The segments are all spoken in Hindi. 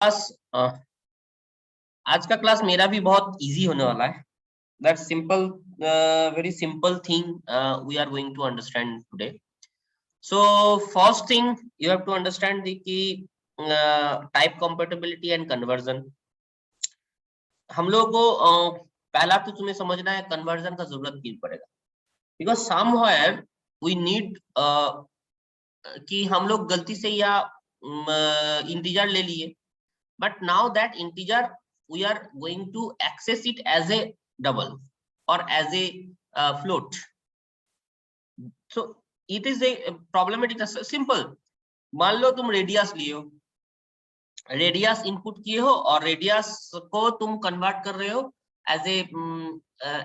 क्लास आज का क्लास मेरा भी बहुत इजी होने वाला है. That simple, very simple thing we are going to understand today. So first thing you have to understand the कि टाइप कंपैटिबिलिटी एंड कन्वर्जन. हम लोगों को पहला तो तुम्हें समझना है कन्वर्जन का जरूरत क्यों पड़ेगा. बिकॉज समवेयर वी नीड कि हम लोग गलती से या इंटीजर ले लिए, but now that integer we are going to access it as a double or as a float. So it is a problematic. Simple. मान लो तुम रेडियस लिए हो, रेडियस इनपुट किए हो और रेडियस को तुम कन्वर्ट कर रहे हो एज ए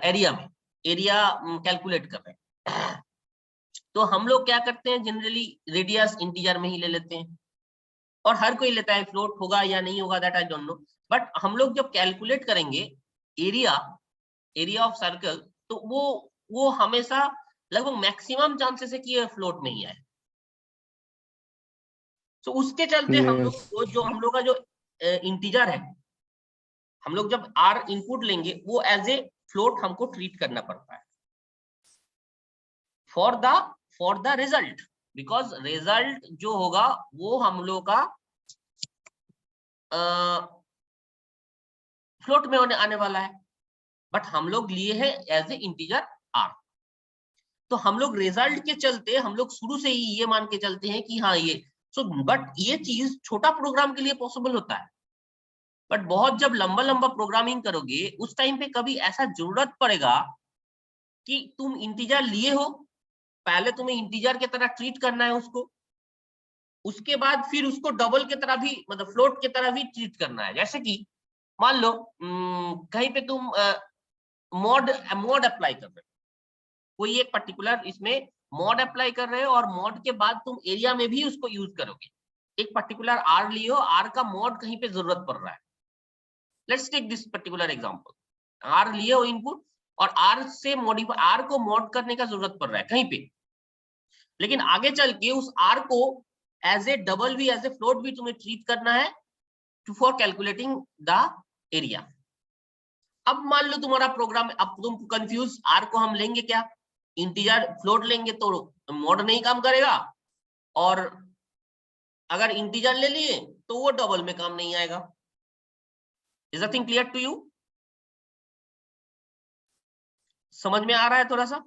एरिया में, एरिया कैलकुलेट कर रहे हैं. तो हम लोग क्या करते हैं, जनरली रेडियस इंटीजर में ही ले लेते हैं और हर कोई लेता है. फ्लोट होगा या नहीं होगा that I don't know, but हम लोग जब कैलकुलेट करेंगे एरिया, एरिया ऑफ सर्कल, तो वो हमेशा लगभग मैक्सिमम चांसेस है कि ये फ्लोट में ही आए. तो उसके चलते हम लोग जो हम लोग का जो इंटीजर है, हम लोग जब आर इनपुट लेंगे वो एज ए फ्लोट हमको ट्रीट करना पड़ता है for the result. Because result जो होगा वो हम लोग का फ्लोट में आने वाला है, बट हम लोग लिए हैं एज ए इंटीजर आर. तो हम लोग रिजल्ट के चलते हम लोग शुरू से ही ये मान के चलते हैं कि हाँ ये बट ये चीज छोटा प्रोग्राम के लिए पॉसिबल होता है, बट बहुत जब लंबा लंबा प्रोग्रामिंग करोगे उस टाइम पे कभी ऐसा जरूरत पड़ेगा कि तुम इंटीजर लिए हो, पहले तुम्हें इंटीजर की तरह ट्रीट करना है उसको, उसके बाद फिर उसको डबल की तरह भी, मतलब फ्लोट की तरह भी ट्रीट करना है. जैसे कि मान लो कहीं पे तुम मॉड अप्लाई कर रहे हो, कोई एक पर्टिकुलर इसमें मॉड अप्लाई कर रहे हो और मॉड के बाद तुम एरिया में भी उसको यूज करोगे. एक पर्टिकुलर आर लियो, आर का मॉड कहीं पे जरूरत पड़ रहा है. Let's take this particular example. R लिए हो इनपुट और आर से मॉडिफाई, आर को मॉड करने का जरूरत पड़ रहा है कहीं पे, लेकिन आगे चल के उस आर को एज ए डबल भी, एज ए फ्लोट भी तुम्हें ट्रीट करना है फॉर कैलकुलेटिंग द एरिया. अब मान लो तुम्हारा प्रोग्राम, अब तुम कंफ्यूज, आर को हम लेंगे क्या, इंटीजर फ्लोट लेंगे तो मॉड नहीं काम करेगा, और अगर इंटीजर ले लिए तो वो डबल में काम नहीं आएगा. Is the thing clear to you? समझ में आ रहा है थोड़ा सा?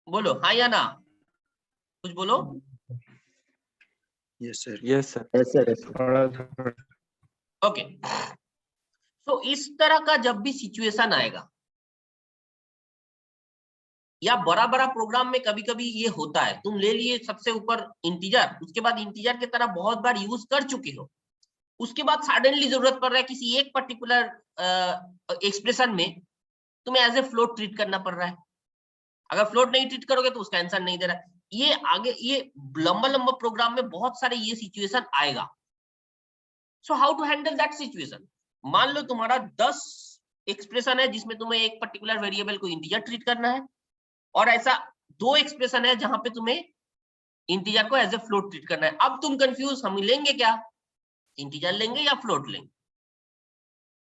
बोलो हाँ या ना, कुछ बोलो. Yes sir. Yes sir. Okay. तो इस तरह का जब भी सिचुएशन आएगा या बड़ा बड़ा प्रोग्राम में कभी कभी ये होता है, तुम ले लिए सबसे ऊपर इंटीजर, उसके बाद इंटीजर की तरह बहुत बार यूज कर चुके हो, उसके बाद सडनली जरूरत पड़ रहा है किसी एक पर्टिकुलर एक्सप्रेशन में तुम्हें एज ए फ्लोट ट्रीट करना पड़ रहा है. अगर फ्लोट नहीं ट्रीट करोगे तो उसका आंसर नहीं दे रहा है. ये आगे ये लंबा लंबा प्रोग्राम में बहुत सारे ये सिचुएशन आएगा. So how to handle that situation. मान लो तुम्हारा 10 एक्सप्रेशन है जिसमें तुम्हें एक पर्टिकुलर वेरिएबल को इंटीजर ट्रीट करना है, और ऐसा 2 एक्सप्रेशन है जहां पे तुम्हें इंटीजर को एज ए फ्लोट ट्रीट करना है. अब तुम कंफ्यूज, हम लेंगे क्या, इंटीजर लेंगे या फ्लोट लेंगे,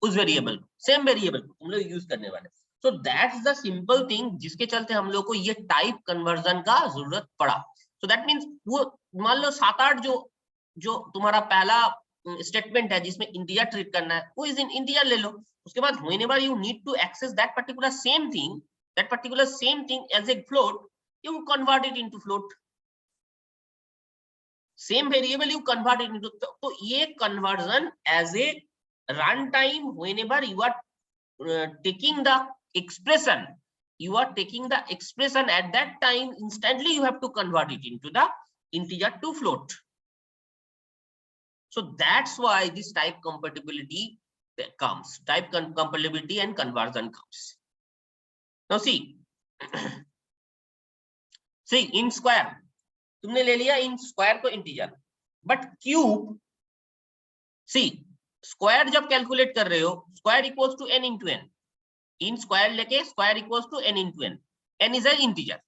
उस वेरिएबल को, सेम वेरिएबल को तुम लोग यूज करने वाले. So that's the simple thing जिसके चलते हम लोग को ये टाइप कन्वर्जन का जरूरत पड़ा. सो दैट मीन्स वो मान लो 7-8 जो तुम्हारा पहला स्टेटमेंट है जिसमें इंटीजर ट्रीट करना है, वो इज इंटीजर ले लो. उसके बाद whenever you need to access that particular same thing, that particular same thing as a float, you convert it into float. Same variable you convert it into, तो ये conversion as a runtime, whenever you are taking the expression, you are taking the expression at that time, instantly you have to convert it into the integer to float. So that's why this type compatibility comes, type compatibility and conversion comes. Now see, in square तुमने ले लिया इन स्क्वायर को integer, but cube, c square जब कैलकुलेट कर रहे हो, square equals to n into n, n square लेके square equals to n into n, n is a integer,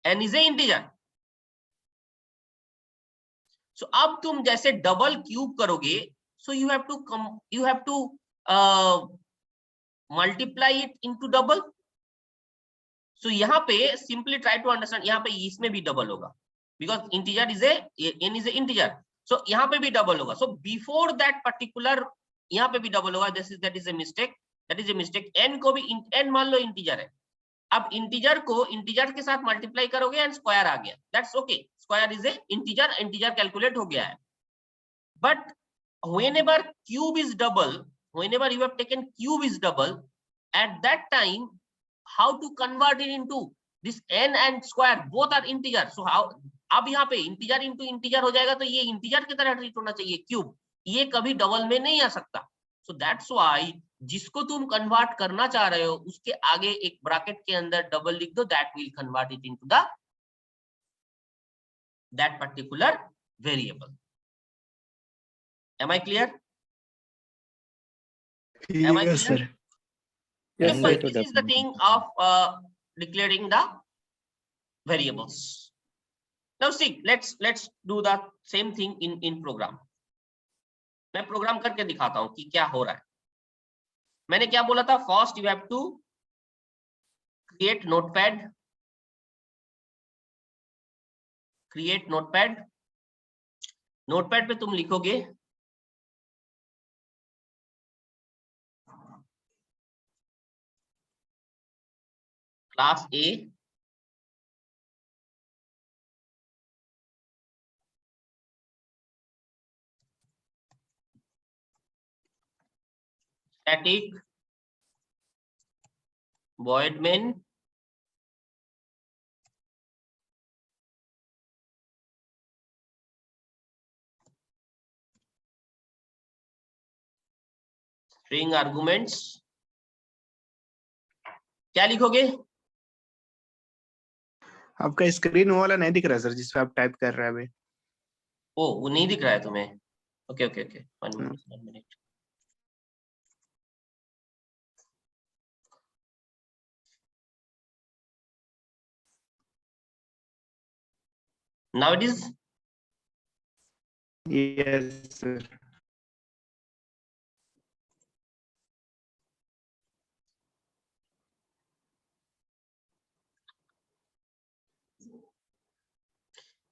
n is a integer. So अब तुम जैसे डबल क्यूब करोगे, so you have to multiply it into double. So यहाँ पे सिंपली ट्राई टू अंडरस्टैंड, यहाँ पे इसमें भी डबल होगा because integer is n is a integer. So यहाँ पे भी डबल होगा। सो बिफोर दैट पर्टिकुलर यहाँ पे भी डबल होगा। That is a mistake. N को भी एन मान लो इंटीजर है। अब इंटीजर को इंटीजर के साथ मल्टीप्लाई करोगे एंड स्क्वायर आ गया, that's okay, square is a integer, integer calculate हो गया है। But whenever cube is double, whenever you have taken cube is double, at that time how to convert it into this n and square, both are integer. So how, अब यहाँ पे इंटीजर इंटू इंटीजर हो जाएगा, तो ये इंटीजर की तरह ट्रीट होना चाहिए क्यूब, ये कभी डबल में नहीं आ सकता। सो दैट्स व्हाई जिसको तुम कन्वर्ट करना चाह रहे हो उसके आगे एक ब्रैकेट के अंदर डबल लिख दो, that will convert it into the that particular variable. Am I clear? Am I Yes, clear? sir. Yes, Simple. sir. This is the thing of declaring the variables. Now see, let's do the same thing in program. मैं प्रोग्राम करके दिखाता हूं कि क्या हो रहा है। मैंने क्या बोला था, first you have to create notepad. Create notepad, notepad पे तुम लिखोगे class A static void main string arguments। क्या लिखोगे? आपका स्क्रीन वाला नहीं दिख रहा सर, जिसपे आप टाइप कर रहे हैं अभी। ओ, वो नहीं दिख रहा है तुम्हें? Okay okay okay, 1 minute. Now it is? Yes, sir.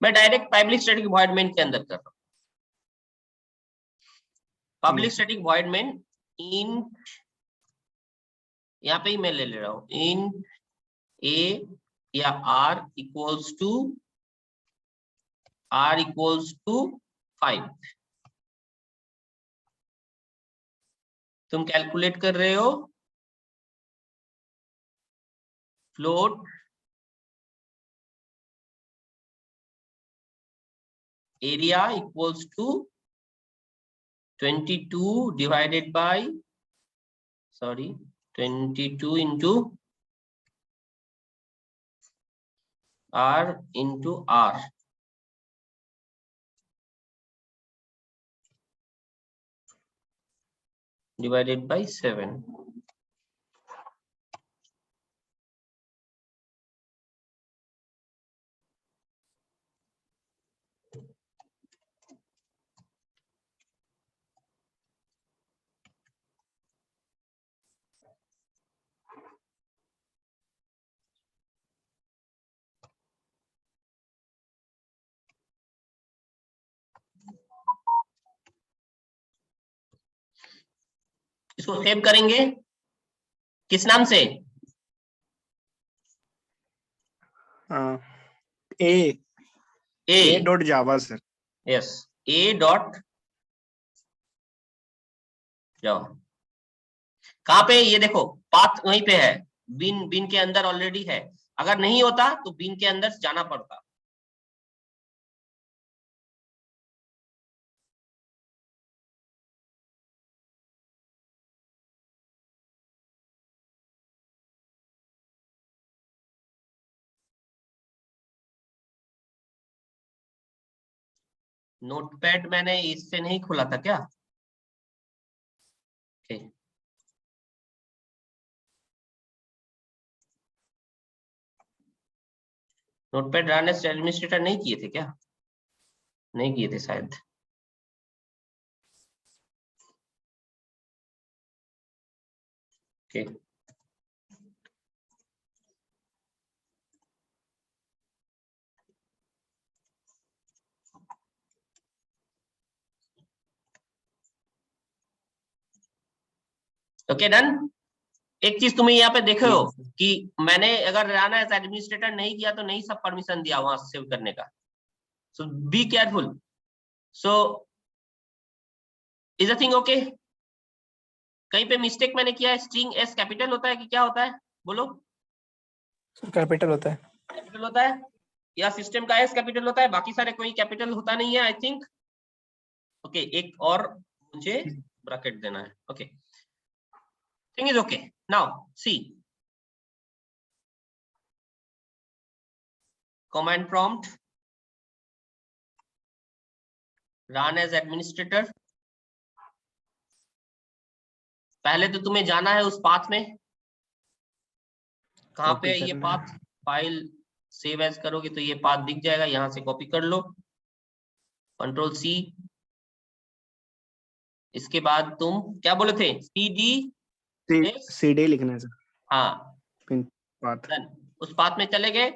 मैं direct public static void main के अंदर कर रहा हूं। Public static void main int, यहाँ पे ही मैं ले रहा हूं, इंट ए या आर इक्वल्स टू 5। तुम कैलकुलेट कर रहे हो float area equals to 22 divided by 22 into r into r divided by 7। इसको सेव करेंगे किस नाम से? A dot Java sir. Yes, a dot जावा। कहाँ पे? ये देखो पाथ वहीं पे है, बिन के अंदर ऑलरेडी है। अगर नहीं होता तो बिन के अंदर जाना पड़ता। नोटपैड मैंने इससे नहीं खोला था क्या? okay. Notepad run as administrator नहीं किए थे क्या? नहीं किए थे शायद। Okay okay done. एक चीज तुम्हें यहाँ पे देखे हो Yes, sir. कि मैंने अगर राना एज एडमिनिस्ट्रेटर नहीं किया तो नहीं सब परमिशन दिया वहां सेव करने का। So be careful. So is a thing okay. कहीं पे मिस्टेक मैंने किया है? स्ट्रिंग एस कैपिटल होता है कि क्या होता है बोलो? कैपिटल होता है। कैपिटल होता है या सिस्टम का एस कैपिटल होता है? बाकी सारे कोई कैपिटल होता नहीं है आई थिंक। ओके एक और मुझे ब्रैकेट देना है। Okay thing is okay. Now see command prompt run as administrator. पहले तो तुम्हें जाना है उस पाथ में। कहाँ पे Copy ये करना पाथ? है। फाइल सेव एज करोगे तो ये पाथ दिख जाएगा, यहां से कॉपी कर लो, कंट्रोल सी। इसके बाद तुम क्या बोले थे? CD CD लिखना है सर। हाँ पाथ। डन। उस पाथ में चले गए,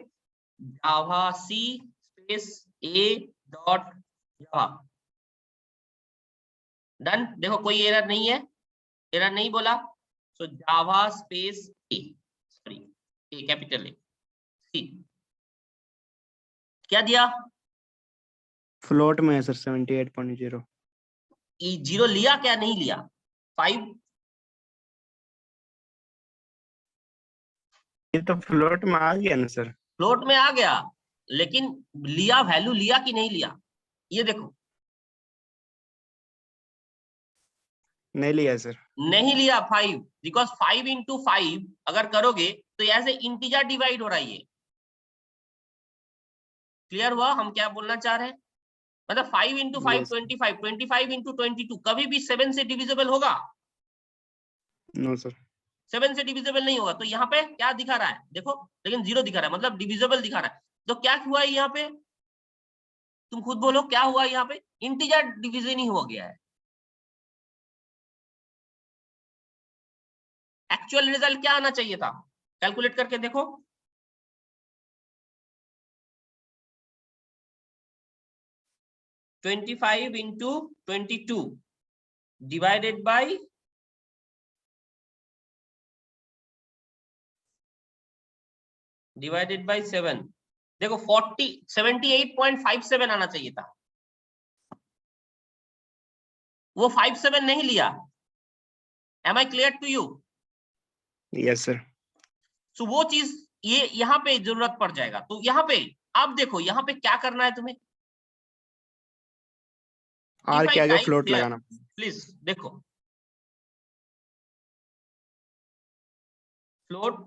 javac space a dot Java. Done. देखो कोई एरर नहीं है, एरर नहीं बोला। So Java space a, sorry a capital a c. क्या दिया? फ्लोट में है सर 78.0। ये 0 लिया क्या नहीं लिया? 5 ये तो फ्लोट में आ गया ना सर। फ्लोट में आ गया, लेकिन लिया वैल्यू लिया कि नहीं लिया? ये देखो नहीं लिया सर। नहीं लिया 5, बिकॉज 5 इंटू 5 अगर करोगे तो ऐसे इंटीजर डिवाइड हो रहा है ये। क्लियर हुआ हम क्या बोलना चाह रहे हैं? मतलब 5 इंटू 5 Yes. 25, 25 इंटू 22 कभी भी 7 से डिविजिबल होगा? No sir. 7 से डिविजिबल नहीं होगा। तो यहाँ पे क्या दिखा रहा है देखो, लेकिन 0 दिखा रहा है, मतलब डिविजिबल दिखा रहा है। तो क्या हुआ है यहाँ पे? तुम खुद बोलो क्या हुआ यहाँ पे? इंटीजर डिवीजन ही हो गया है। एक्चुअल रिजल्ट क्या आना चाहिए था? कैलकुलेट करके देखो। Twenty 25 into 22 divided by divided by 7। देखो 78.57 आना चाहिए था, वो 57 नहीं लिया। Am I clear to you? Yes sir. So वो चीज ये यहाँ पे जरूरत पड़ जाएगा। तो यहाँ पे आप देखो, यहाँ पे क्या करना है तुम्हें? आर If I के आगे type फ्लोट here, लगाना। प्लीज देखो फ्लोट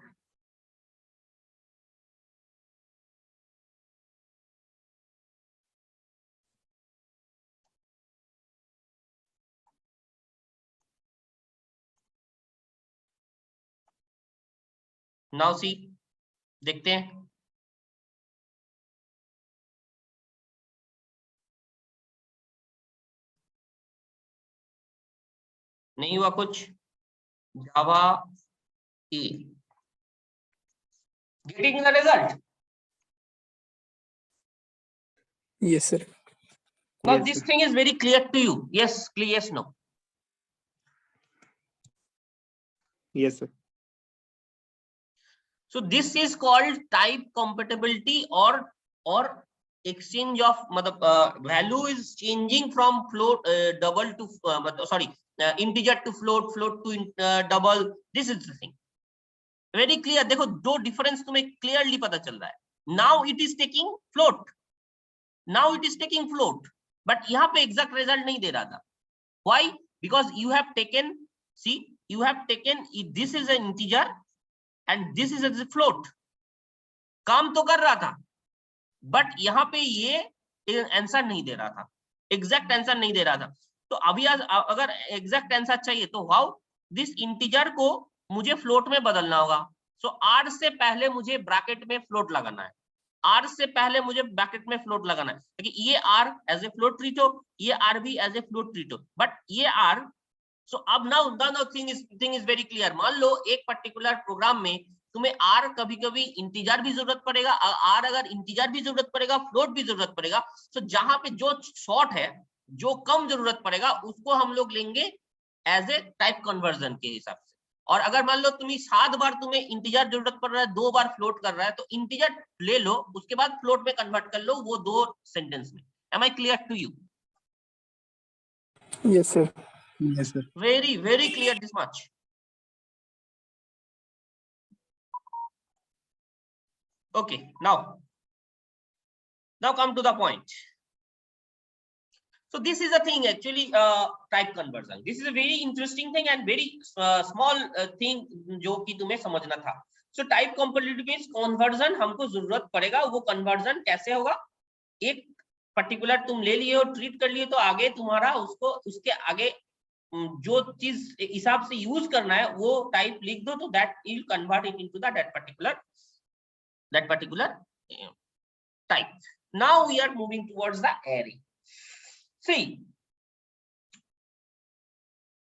नाउ सी देखते हैं। नहीं हुआ कुछ। Java e getting the result. Yes, sir. Now Yes this sir. thing is very clear to you? Yes, clear, yes, no? Yes sir. So this is called type compatibility or exchange of value is changing from float double to integer to float, float to double. This is the thing. Very clear. देखो दो difference तुम्हें clearly पता चल रहा है। Now it is taking float. Now it is taking float. But यहाँ पे exact result नहीं दे रहा था। Why? Because you have taken, see, you have taken, this is an integer and this is a float. काम तो कर रहा था, बट यहाँ पे ये आंसर नहीं दे रहा था, एग्जैक्ट आंसर नहीं दे रहा था। तो अभी अगर एग्जैक्ट आंसर चाहिए तो हाउ? दिस इंटीजर को मुझे फ्लोट में बदलना होगा। सो 8 से पहले मुझे ब्रैकेट में फ्लोट लगाना है। आर से पहले मुझे ब्रैकेट में फ्लोट लगाना है, क्योंकि ये R as a float treat हो, ये आर भी एज ए फ्लोट ट्रीट हो, बट ये आर, सो अब now thing is very clear. मान लो एक पर्टिकुलर प्रोग्राम में तुम्हें आर कभी कभी इंटीजर भी जरूरत पड़ेगा, आर अगर इंटीजर भी जरूरत पड़ेगा, फ्लोट भी जरूरत पड़ेगा, तो जहां पे जो शॉर्ट है, जो कम जरूरत पड़ेगा, उसको हम लोग लेंगे एज ए टाइप कन्वर्जन के हिसाब से। और अगर मान लो तुम्हें 7 बार तुम्हें इंटीजर जरूरत पड़ रहा है, 2 बार फ्लोट कर रहा है, तो इंटीजर ले लो, उसके बाद फ्लोट में कन्वर्ट कर लो, वो 2 सेंटेंस में। Am I clear to you? Yes, sir. Yes, sir. Very clear this much. Okay, now come to the point. So this is a thing actually, type conversion. This is a very interesting thing and very small thing जो कि तुम्हें समझना था. So type compatibility based conversion हमको जरूरत पड़ेगा. वो conversion कैसे होगा? एक पर्टिकुलर तुम ले लिए और ट्रीट कर लिए, तो आगे तुम्हारा उसको उसके आगे जो चीज हिसाब से यूज करना है वो टाइप लिख दो, तो that will convert it into that particular type. Now we are moving towards the array. See,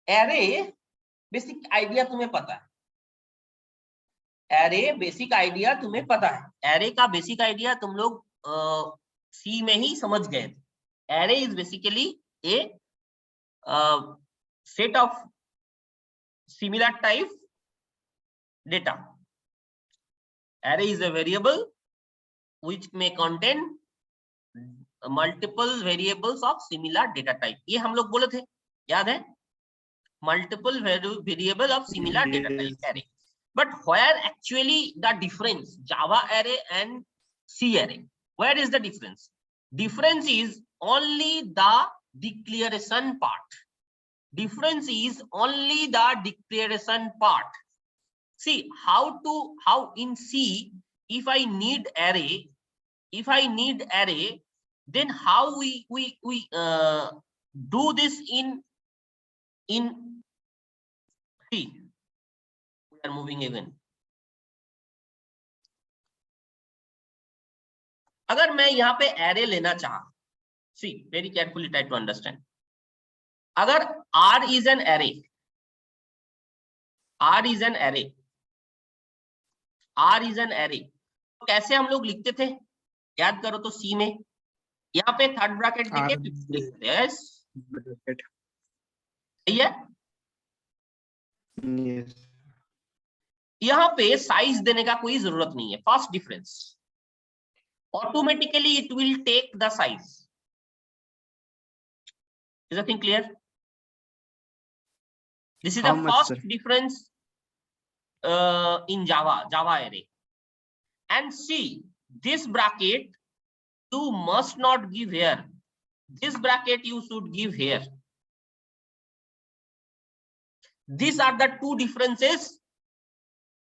array basic idea तुम्हें पता है. एरे बेसिक आइडिया तुम्हें पता है. एरे का बेसिक आइडिया तुम लोग सी में ही समझ गए थे. Array is basically A set of similar type data. Array is a variable which may contain multiple variables of similar data type. ये हम लोग बोले थे, याद है? Multiple variable of similar data type array. But where actually the difference Java array and C array? Where is the difference? Difference is only the declaration part. Difference is only the declaration part. See how in C, if I need array, then how we do this in C. We are moving again. अगर मैं यहाँ पे array लेना चाहा, see very carefully try to understand. अगर R is an array, तो कैसे हम लोग लिखते थे? याद करो तो C में यहाँ पे थर्ड ब्रैकेट देके लिखते हैं. सही है? Yes. यहाँ पे साइज देने का कोई जरूरत नहीं है. First difference, automatically it will take the size. Is the thing clear? This is the first difference in Java array. And see, this bracket you must not give here. This bracket you should give here. These are the two differences,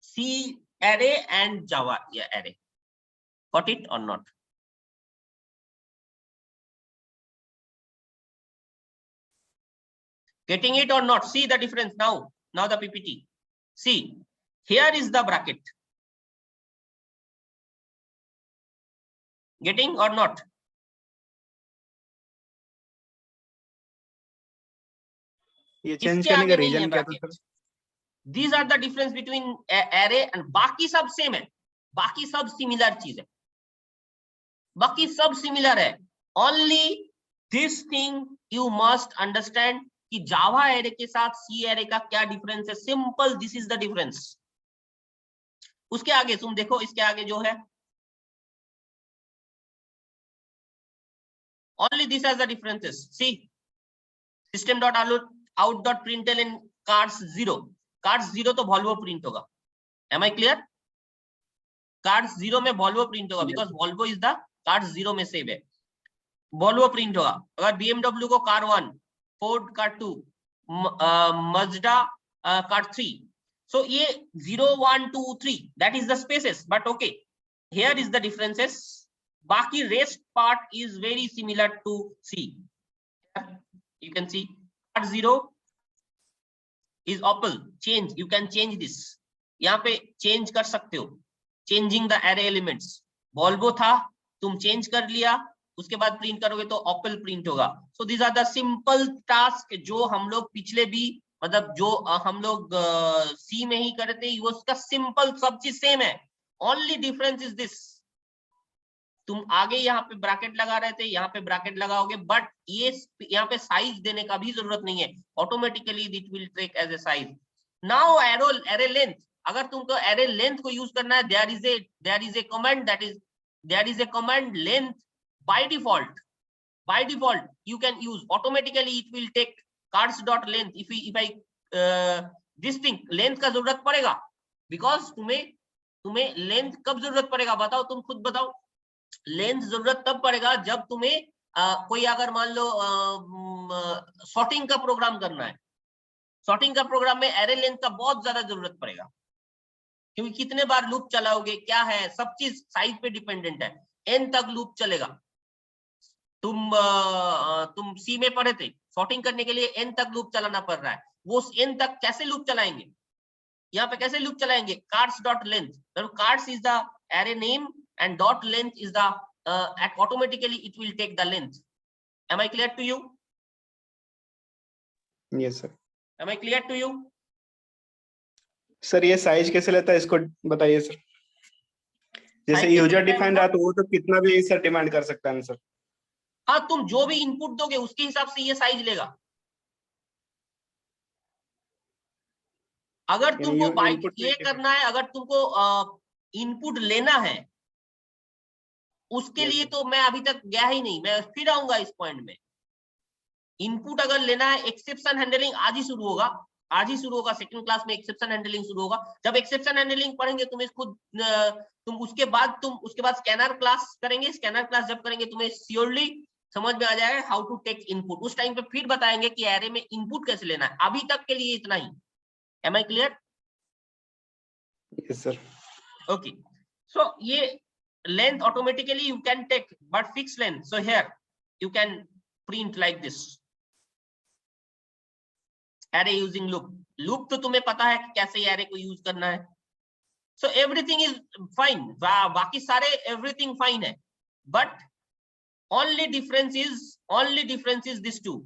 C array and Java array. Got it or not? Getting it or not? See the difference now. Now the PPT. See, here is the bracket. Getting or not? ये चेंज करने का रीजन क्या था sir? These are the difference between array and बाकी सब सेम है. बाकी सब सिमिलर चीज है. बाकी सब सिमिलर है. Only this thing you must understand कि जावा एरे के साथ सी एरे का क्या डिफरेंस है. Simple, this is the difference. उसके आगे तुम देखो, इसके आगे जो है only this has the differences. See, system.out.println cards 0. cards 0 तो Volvo print होगा. Am I clear? cards 0 में Volvo print होगा because Volvo is the cards 0 में सेव है. Volvo print होगा. अगर BMW को car 1, Ford car 2, Mazda car 3. So ये 0, 1, 2, 3 that is the spaces. But okay, here is the differences. बाकी rest part is very similar to C. You can see car 0 is Opel. Change, you can change this. यहाँ पे change कर सकते हो. Changing the array elements. Volvo था, तुम चेंज कर लिया, उसके बाद प्रिंट करोगे तो ओपल प्रिंट होगा। So these are the simple task जो हम लोग पिछले भी मतलब जो हम लोग सी में ही करते हैं, उसका सिंपल सब चीज सेम है, ओनली डिफरेंस इज दिस, तुम आगे यहाँ पे ब्रैकेट लगा रहे थे, यहाँ पे ब्रैकेट लगाओगे, बट ये यहाँ पे साइज देने का भी जरूरत नहीं है, automatically it will take as a size. Now array length, अगर तुमको एरे लेंथ को यूज करना है, there is a command that is there is a command length by default you can use, automatically it will take cards dot length। if I this thing length का जरूरत पड़ेगा, because तुम्हें लेंथ कब जरूरत पड़ेगा बताओ, तुम खुद बताओ। लेंथ जरूरत तब पड़ेगा जब तुम्हें कोई अगर मान लो सॉर्टिंग का प्रोग्राम करना है, सॉर्टिंग का प्रोग्राम में एरे लेंथ का बहुत ज्यादा जरूरत पड़ेगा, क्योंकि कितने बार लूप चलाओगे क्या है, सब चीज साइज पे डिपेंडेंट है। n तक लूप चलेगा, तुम सी में पढ़े थे, सॉर्टिंग करने के लिए n तक लूप चलाना पड़ रहा है, वो n तक कैसे लूप चलाएंगे, यहाँ पे कैसे लूप चलाएंगे, cards dot length, cards is the array name and dot length is the automatically it will take the length। am I clear to you? Yes sir। am I clear to you? Sir ये साइज कैसे लेता है इसको बताइए सर। जैसे यूजर डिफाइंड रहा तो वो तो कितना भी सर डिमांड कर सकता है सर। हाँ, तुम जो भी इनपुट दोगे उसके हिसाब से ये साइज लेगा। अगर तुमको बाइट ये करना है, अगर तुमको इनपुट लेना है, उसके लिए तो मैं अभी तक गया ही नहीं, मैं फिर आऊंगा इस पॉइंट में। इनपुट अगर लेना है, एक्सेप्शन हैंडलिंग आज ही शुरू होगा, आज ही शुरू होगा, सेकंड क्लास में एक्सेप्शन हैंडलिंग शुरू होगा। जब एक्सेप्शन हैंडलिंग पढ़ेंगे तुम्हें खुद तुम उसके बाद स्कैनर क्लास करेंगे, स्कैनर क्लास जब करेंगे तुम्हें श्योरली समझ में आ जाएगा हाउ टू टेक इनपुट। उस टाइम पे फिर बताएंगे कि एरे में इनपुट कैसे लेना है। अभी तक के लिए इतना ही। Am I clear? Yes sir. Okay, so ये length automatically you can take, but fixed length, so here you can print like this array using loop तो तुम्हें पता है कि कैसे array को यूज करना है। so everything is fine, बाकी सारे everything fine है, but only difference is this two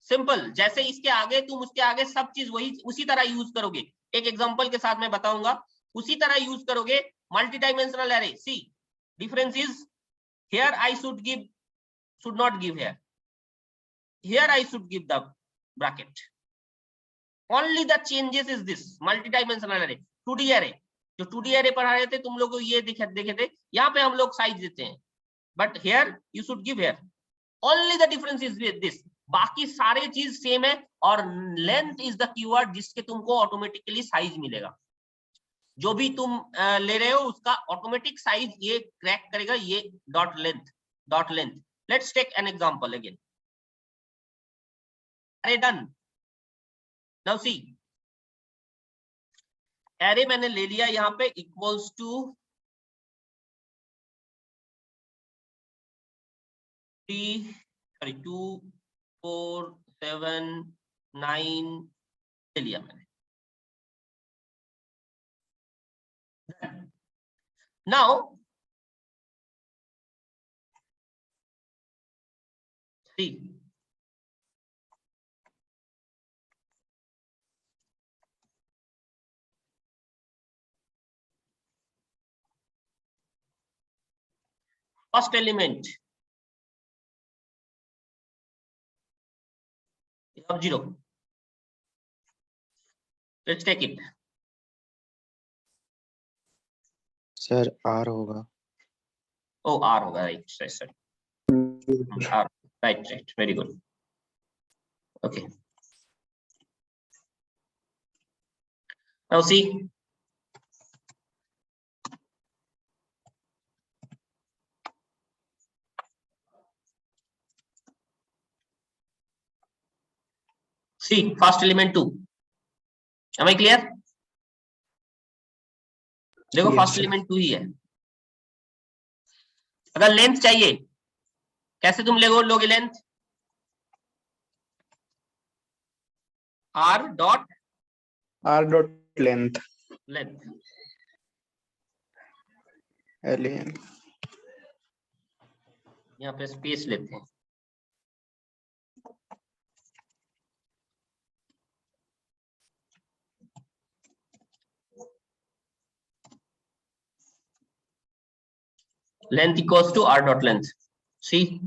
simple। जैसे इसके आगे तुम उसके आगे सब चीज वही उसी तरह यूज करोगे, एक एग्जांपल के साथ मैं बताऊंगा, उसी तरह यूज करोगे multi dimensional array. See difference is here I should not give here I should give the bracket, only the changes is this multi-dimensional array। 2D array जो 2D array पढ़ा रहे थे तुम लोग को ये देखे थे, यहाँ पे हम लोग साइज देते हैं, but here you should give here, only the difference is with this, बाकी सारे चीज सेम है, और length is the keyword जिसके तुमको ऑटोमेटिकली साइज मिलेगा। जो भी तुम ले रहे हो उसका ऑटोमेटिक साइज ये क्रैक करेगा, ये dot length. Let's take an example again. अरे डन, नाउ सी एरे मैंने ले लिया यहाँ पे इक्वल्स टू 2 4 7 9 ले लिया मैंने। Now see first element of 0, let's take it। Sir R होगा। ओ आर होगा, right sir R, right very good. Okay, now see first element 2। am I clear? देखो फर्स्ट एलिमेंट 2 ही है। अगर लेंथ चाहिए कैसे तुम लोगे length? r dot length length LN यहाँ पे स्पेस लेते हैं। Length equals to r dot length. See,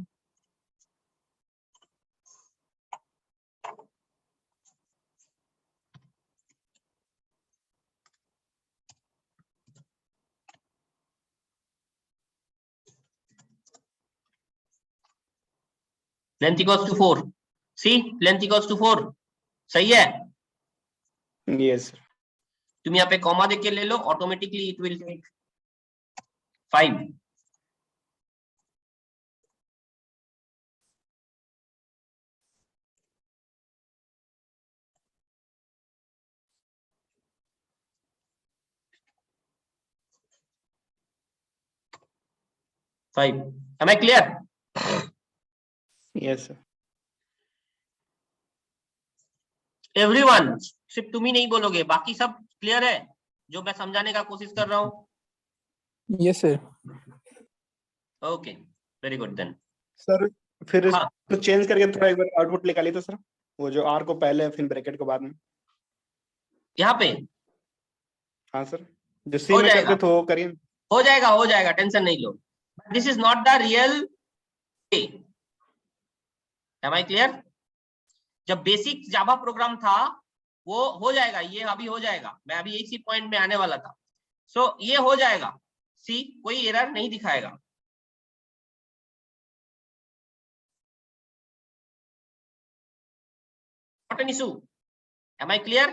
length equals to 4. See, length equals to 4. सही है? Yes sir. तुम यहाँ पे कॉमा देके ले लो, automatically it will take 5. Am I clear? Yes sir. Everyone, सिर्फ तुम ही नहीं बोलोगे, बाकी सब क्लियर है जो मैं समझाने का कोशिश कर रहा हूँ? Yes sir. Okay, very good then. Sir फिर हाँ। इसको चेंज करके थोड़ा एक बार आउटपुट निकालिए तो सर, वो जो आर को पहले फिर ब्रैकेट को बाद में। यहाँ पे हाँ सर, जो सी हो में जाएगा। करते तो वो करिए। हो जाएगा, टेंशन नहीं लो। This is not the real way. Am I clear? जब बेसिक जावा प्रोग्राम था वो हो जाएगा, ये अभी हो जाएगा। मैं अभी इसी पॉइंट में आने वाला था। सो ये हो जाएगा, सी कोई एरर नहीं दिखाएगा। Not an issue. Am I clear?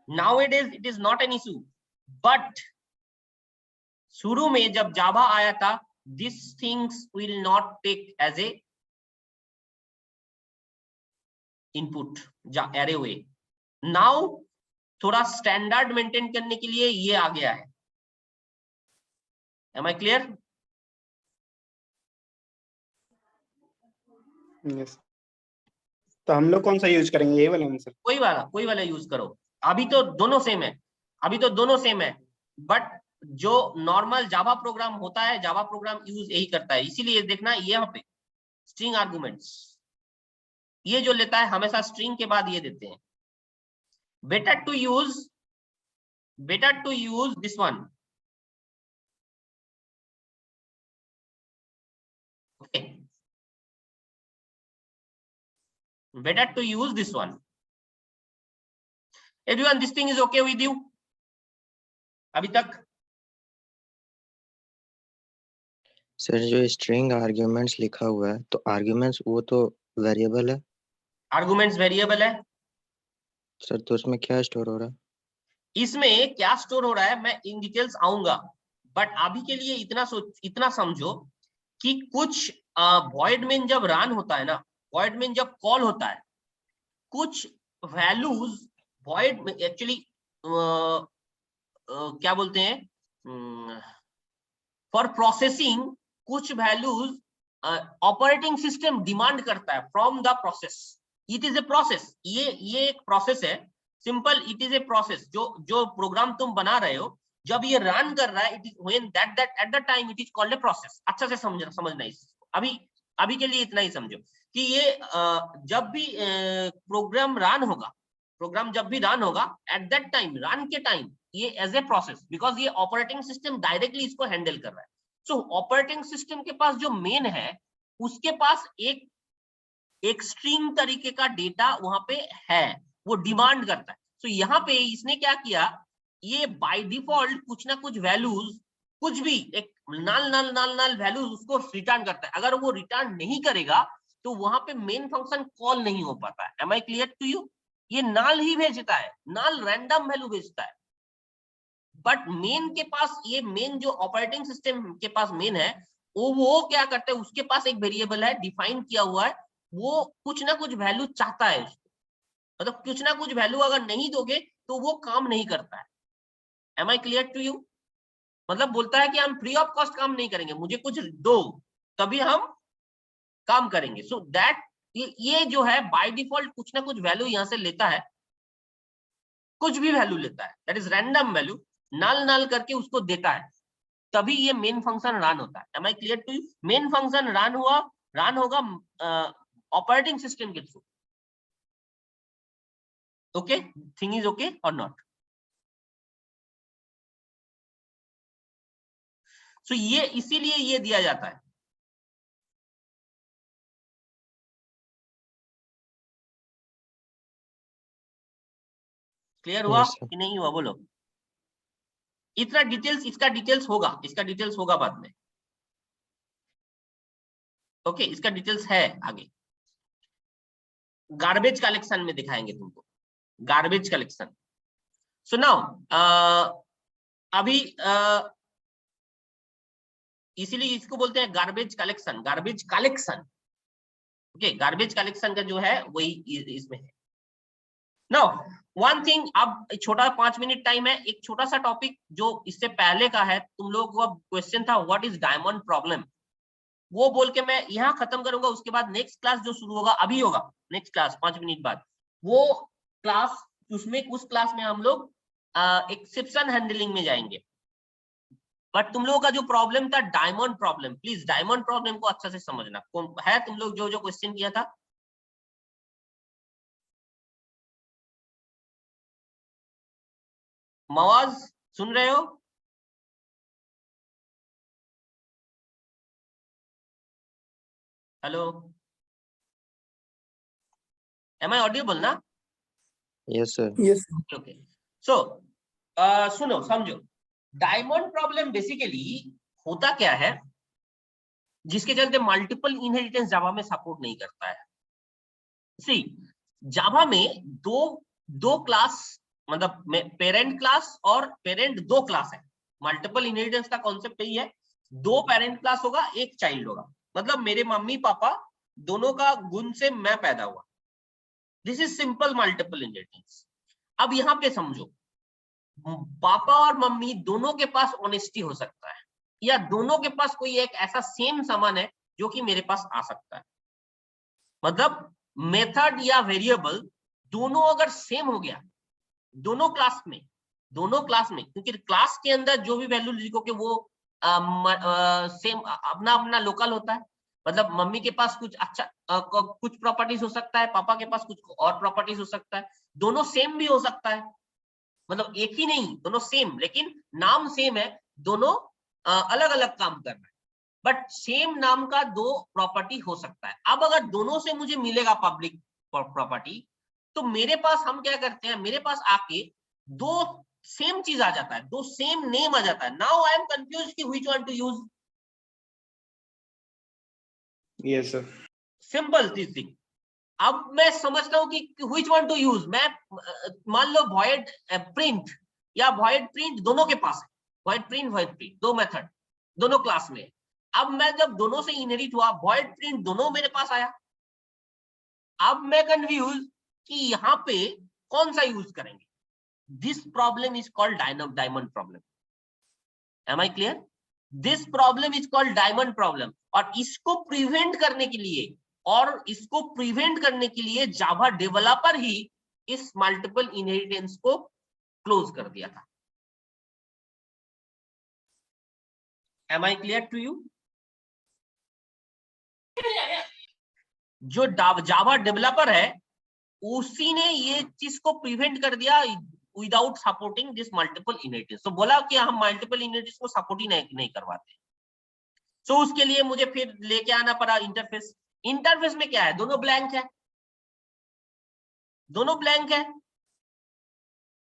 Nowadays it is not an issue, but शुरू में जब जावा आया था, these things will not take as a input array way. Now थोड़ा स्टैंडर्ड मेंटेन करने के लिए ये आ गया है। Am I clear? Yes. तो हम लोग कौन सा यूज करेंगे, ये वाला आंसर? कोई वाला यूज करो। अभी तो दोनों सेम है, बट जो नॉर्मल जावा प्रोग्राम होता है, जावा प्रोग्राम यूज यही करता है। इसीलिए देखना ये यहाँ पे स्ट्रिंग आर्गुमेंट्स, ये जो लेता है हमेशा स्ट्रिंग के बाद ये देते हैं। Better to use this one. Okay, better to use this one. Everyone, this thing is okay with you अभी तक? सर जो स्ट्रिंग आर्ग्यूमेंट्स लिखा हुआ है, तो आर्ग्यूमेंट्स वो तो वेरिएबल है। आर्गुमेंट्स वेरिएबल है सर, तो उसमें क्या स्टोर हो रहा है? इसमें क्या स्टोर हो रहा है मैं इन डिटेल्स आऊंगा, बट अभी के लिए इतना समझो कि कुछ वॉइड मेन जब रन होता है ना, वॉइड मेन जब कॉल होता है, कुछ वैल्यूज वॉइड में एक्चुअली क्या बोलते हैं, फॉर प्रोसेसिंग कुछ वैल्यूज ऑपरेटिंग सिस्टम डिमांड करता है from the process. It is a process, ये एक प्रोसेस है, simple it is a process. जो प्रोग्राम तुम बना रहे हो, जब ये रन कर रहा है, it is when that at the time it is called a process. अच्छा से समझना इसको। अभी के लिए इतना ही समझो कि ये जब भी प्रोग्राम जब भी रन होगा, एट दैट टाइम, रन के टाइम, ये एज ए प्रोसेस, बिकॉज ये ऑपरेटिंग सिस्टम डायरेक्टली इसको हैंडल कर रहा है। सो ऑपरेटिंग सिस्टम के पास जो मेन है, उसके पास एक स्ट्रिंग तरीके का डेटा वहां पे है, वो डिमांड करता है। सो यहाँ पे इसने क्या किया, ये बाय डिफॉल्ट कुछ ना कुछ वैल्यूज, कुछ भी एक नल वैल्यूज उसको रिटर्न करता है। अगर वो रिटर्न नहीं करेगा तो वहां पे मेन फंक्शन कॉल नहीं हो पाता है। Am I clear to you? ये नल ही भेजता है, नल रैंडम वैल्यू भेजता है। बट मेन के पास, ये मेन जो ऑपरेटिंग सिस्टम के पास मेन है, वो क्या करता है, उसके पास एक वेरिएबल है डिफाइन किया हुआ है, वो कुछ ना कुछ वैल्यू चाहता है उसको। मतलब कुछ ना कुछ वैल्यू अगर नहीं दोगे तो वो काम नहीं करता है। Am I clear to you? मतलब बोलता है कि हम फ्री ऑफ कॉस्ट काम नहीं करेंगे, मुझे कुछ दो तभी हम काम करेंगे। सो दैट ये जो है बाय डिफॉल्ट कुछ ना कुछ वैल्यू यहां से लेता है, कुछ भी वैल्यू लेता है, दैट इज रैंडम वैल्यू, नल करके उसको देता है। तभी ये मेन फंक्शन रन होता है। Am I clear to you? Main function run होगा ऑपरेटिंग सिस्टम के थ्रू। ओके, थिंग इज ओके और नॉट? सो ये इसीलिए ये दिया जाता है। क्लियर हुआ Yes, sir. कि नहीं हुआ? बोलो। इतना डिटेल्स, इसका डिटेल्स होगा बाद में। ओके, इसका डिटेल्स है आगे, गार्बेज कलेक्शन में दिखाएंगे तुमको, गार्बेज कलेक्शन। सो नाउ अभी इसीलिए इसको बोलते हैं garbage collection, garbage collection. Okay, garbage collection का जो है वही इसमें है। नाउ वन थिंग, अब छोटा 5 मिनट टाइम है, एक छोटा सा टॉपिक जो इससे पहले का है, तुम लोगों को क्वेश्चन था व्हाट इज डायमंड प्रॉब्लम, वो बोल के मैं यहाँ खत्म करूंगा। उसके बाद नेक्स्ट क्लास जो शुरू होगा अभी होगा, नेक्स्ट क्लास 5 मिनट बाद, वो क्लास, उस क्लास में हम लोग एक्सेप्शन हैंडलिंग में जाएंगे। बट तुम लोगों का जो प्रॉब्लम था diamond problem, please diamond problem को अच्छा से समझना है। तुम लोग जो क्वेश्चन किया था, मवाज सुन रहे हो? हेलो, एम आई ऑडिबल ना? Yes, sir. Yes. ओके, सो सुनो समझो, डायमंड प्रॉब्लम बेसिकली होता क्या है, जिसके चलते मल्टीपल इनहेरिटेंस जावा में सपोर्ट नहीं करता है। सी, जावा में दो क्लास, मतलब पेरेंट क्लास और पेरेंट दो क्लास है। मल्टीपल इनहेरिटेंस का कॉन्सेप्ट यही है, दो पेरेंट क्लास होगा, एक चाइल्ड होगा, मतलब मेरे मम्मी पापा दोनों का गुण से मैं पैदा हुआ। This is simple multiple inheritance. अब यहाँ पे समझो, पापा और मम्मी दोनों के पास ऑनेस्टी हो सकता है, या दोनों के पास कोई एक ऐसा सेम सामान है जो कि मेरे पास आ सकता है। मतलब मेथड या वेरिएबल दोनों अगर सेम हो गया दोनों क्लास में, क्योंकि क्लास के अंदर जो भी वैल्यू लिखोगे वो सेम अपना अपना लोकल होता है। मतलब मम्मी के पास कुछ अच्छा कुछ प्रॉपर्टीज हो सकता है, पापा के पास कुछ और प्रॉपर्टीज हो सकता है, दोनों सेम भी हो सकता है, मतलब एक ही नहीं, दोनों सेम, लेकिन नाम सेम है, दोनों अलग अलग काम कर रहे हैं, बट सेम नाम का दो प्रॉपर्टी हो सकता है। अब अगर दोनों से मुझे मिलेगा पब्लिक प्रॉपर्टी, तो मेरे पास हम क्या करते हैं, मेरे पास आके दो सेम चीज आ जाता है, दो सेम नेम आ जाता है। नाउ आई एम कंफ्यूज कि which one two use. Yes sir. Simple this thing. अब मैं समझता हूं कि व्हिच वन टू यूज। मैं मान लो वॉइड प्रिंट या वॉइड प्रिंट दोनों के पास है, वॉइड प्रिंट दो मेथड दोनों क्लास में। अब मैं जब दोनों से इनहेरिट हुआ, वॉइड प्रिंट दोनों मेरे पास आया। अब मैं कंफ्यूज कि यहाँ पे कौन सा यूज करेंगे। This problem is called diamond problem. Am I clear? This problem is called diamond problem. और इसको प्रिवेंट करने के लिए जावा डेवलपर ही इस मल्टीपल इनहेरिटेंस को क्लोज कर दिया था। Am I clear to you? जो जावा डेवलपर है उसी ने ये चीज को प्रिवेंट कर दिया without supporting this multiple inheritance. तो बोला कि हम मल्टीपल इनहेरिटेंस को सपोर्ट ही नहीं करवाते। सो उसके लिए मुझे फिर लेके आना पड़ा इंटरफेस। इंटरफेस में क्या है, दोनों ब्लैंक है, दोनों ब्लैंक है।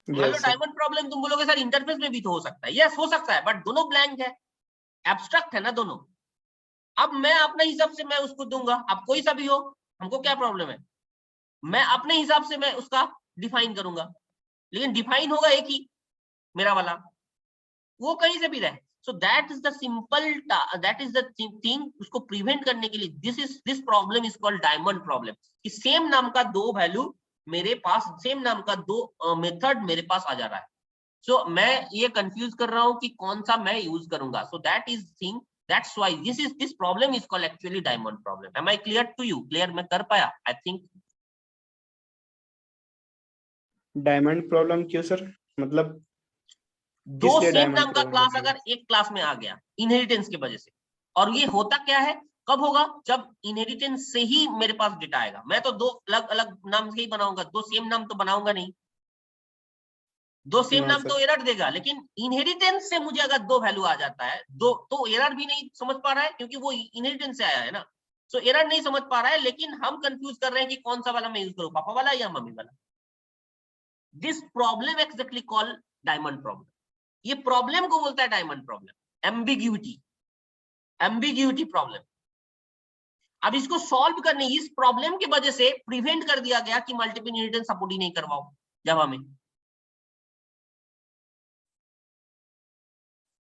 मान लो डायमंड प्रॉब्लम तुम बोलोगे सर इंटरफेस में भी तो हो सकता है, यस हो सकता है, बट दोनों ब्लैंक है, एब्स्ट्रैक्ट है ना दोनों। अब मैं अपने हिसाब से मैं उसको दूंगा, अब कोई सा भी हो, हमको क्या प्रॉब्लम है, मैं अपने हिसाब से मैं उसका डिफाइन करूंगा, लेकिन डिफाइन होगा एक ही मेरा वाला, वो कहीं से भी रहे। सो that is the simple, that is the thing. उसको प्रिवेंट करने के लिए this problem is called diamond problem, कि सेम नाम का दो वैल्यू मेरे पास, सेम नाम का दो मेथड मेरे पास आ जा रहा है। सो मैं ये कंफ्यूज कर रहा हूं कि कौन सा मैं यूज करूंगा। So that is thing, that's why this problem is called actually diamond problem. Am I clear to you? Clear मैं कर पाया? आई थिंक डायमंड प्रॉब्लम क्यों सर? मतलब दो इसलिए सेम डायमंड नाम का प्रॉब्लम क्लास होती है। अगर एक क्लास में आ गया इनहेरिटेंस की वजह से, और ये होता क्या है, कब होगा, जब इनहेरिटेंस से ही मेरे पास डेटा आएगा। मैं तो दो अलग अलग नाम से ही बनाऊंगा, दो सेम नाम तो बनाऊंगा नहीं। दो सेम नो नाम सर। तो एरर देगा, लेकिन इनहेरिटेंस से मुझे अगर दो वैल्यू आ जाता है, दो तो एरर भी नहीं समझ पा रहा है क्योंकि वो इनहेरिटेंस से आया है ना, सो एरर नहीं समझ पा रहा है, लेकिन हम कंफ्यूज कर रहे हैं कि कौन सा वाला मैं यूज करूं, पापा वाला या मम्मी वाला। This problem exactly call diamond problem. ये प्रॉब्लम को बोलता है diamond problem, ambiguity, ambiguity problem. अब इसको सॉल्व करने, इस प्रॉब्लम की वजह से प्रिवेंट कर दिया गया कि मल्टीपल इनहेरिटेंस सपोर्ट ही नहीं करवाओ जावा में।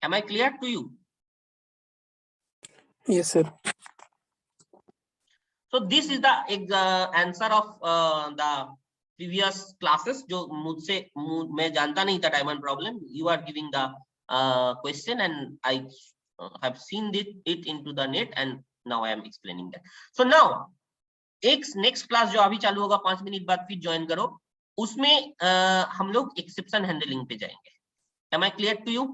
Am I clear to you? Yes, sir. So this is the answer of the previous classes जो मुझसे मैं जानता नहीं था diamond problem. You are giving the question and I have seen it into the net and now I am explaining that. So now एक नेक्स्ट क्लास जो अभी चालू होगा 5 मिनट बाद फिर ज्वाइन करो, उसमें हम लोग एक्सेप्शन हैंडलिंग पे जाएंगे। Am I clear to you?